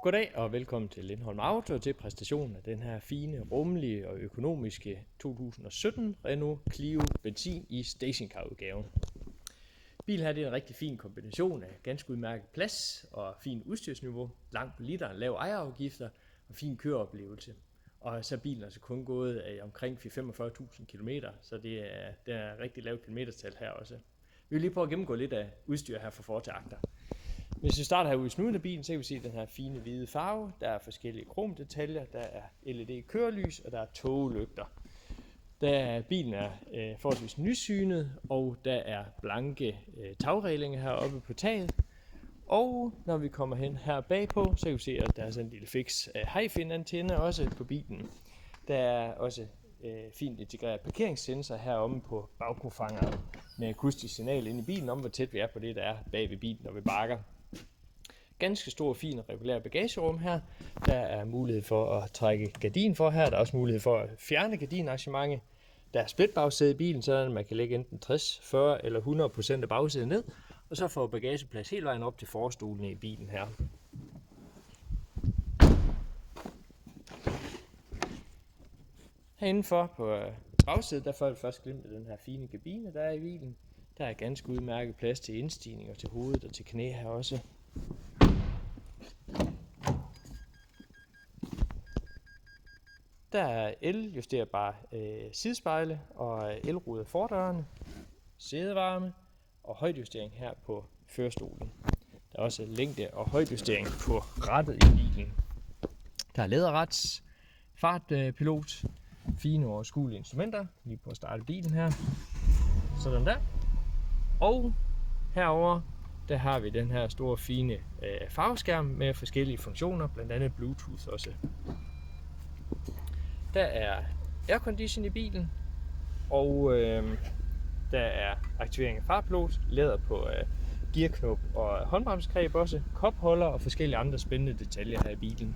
Goddag og velkommen til Lindholm Auto og til præstationen af den her fine, rummelige og økonomiske 2017 Renault Clio benzin i stationcar-udgaven. Bilen her er en rigtig fin kombination af ganske udmærket plads og fin udstyrsniveau, langt på liter, lav ejerafgifter og fin køreoplevelse. Og så er bilen altså kun gået omkring 45.000 km, så det er rigtig lavt kilometertal her også. Vi vil lige prøve at gennemgå lidt af udstyr her fra for til agter. Hvis vi starter herude i snuden af bilen, så kan vi se den her fine hvide farve. Der er forskellige kromdetaljer, der er LED-kørelys og der er toglygter. Bilen er forholdsvis nysynet, og der er blanke tagrælinger heroppe på taget. Og når vi kommer hen her bagpå, så kan vi se, at der er sådan en lille fix HiFin-antenne også på bilen. Der er også fint integreret parkeringssensor heromme på bagkofangeren med akustisk signal ind i bilen om, hvor tæt vi er på det, der er bag ved bilen, når vi bakker. Ganske stor, fin og regulær bagagerum her. Der er mulighed for at trække gardin for her. Der er også mulighed for at fjerne gardinarrangementet. Der er splitbagsæde i bilen, så man kan lægge enten 60, 40 eller 100% af bagsædet ned. Og så får bagageplads hele vejen op til forstolene i bilen her. Herinde på bagsædet, der får vi først glimt af den her fine kabine, der er i bilen. Der er ganske udmærket plads til indstigninger til hovedet og til knæ her også. Der er el-justerbare sidespejle og elruder fordørene, sædevarme og højdejustering her på førerstolen. Der er også længde- og højdejustering på rattet i bilen. Der er læderrats, fartpilot, fine og overskuelige instrumenter. Lige på at starte bilen her. Sådan der. Og herover der har vi den her store fine farveskærm med forskellige funktioner, blandt andet Bluetooth også. Der er aircondition i bilen, og der er aktivering af fartpilot, læder på gearknop og håndbremsegreb også, kopholder og forskellige andre spændende detaljer her i bilen.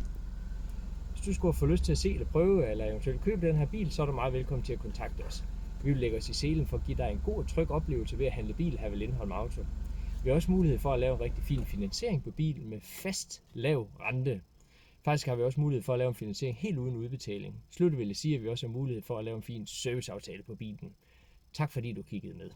Hvis du skulle få lyst til at se eller prøve eller eventuelt købe den her bil, så er du meget velkommen til at kontakte os. Vi vil lægge os i selen for at give dig en god og tryg oplevelse ved at handle bil her ved Lindholm Auto. Vi har også mulighed for at lave en rigtig fin finansiering på bilen med fast lav rente. Faktisk har vi også mulighed for at lave en finansiering helt uden udbetaling. Slut vil jeg sige, at vi også har mulighed for at lave en fin serviceaftale på bilen. Tak fordi du kiggede med.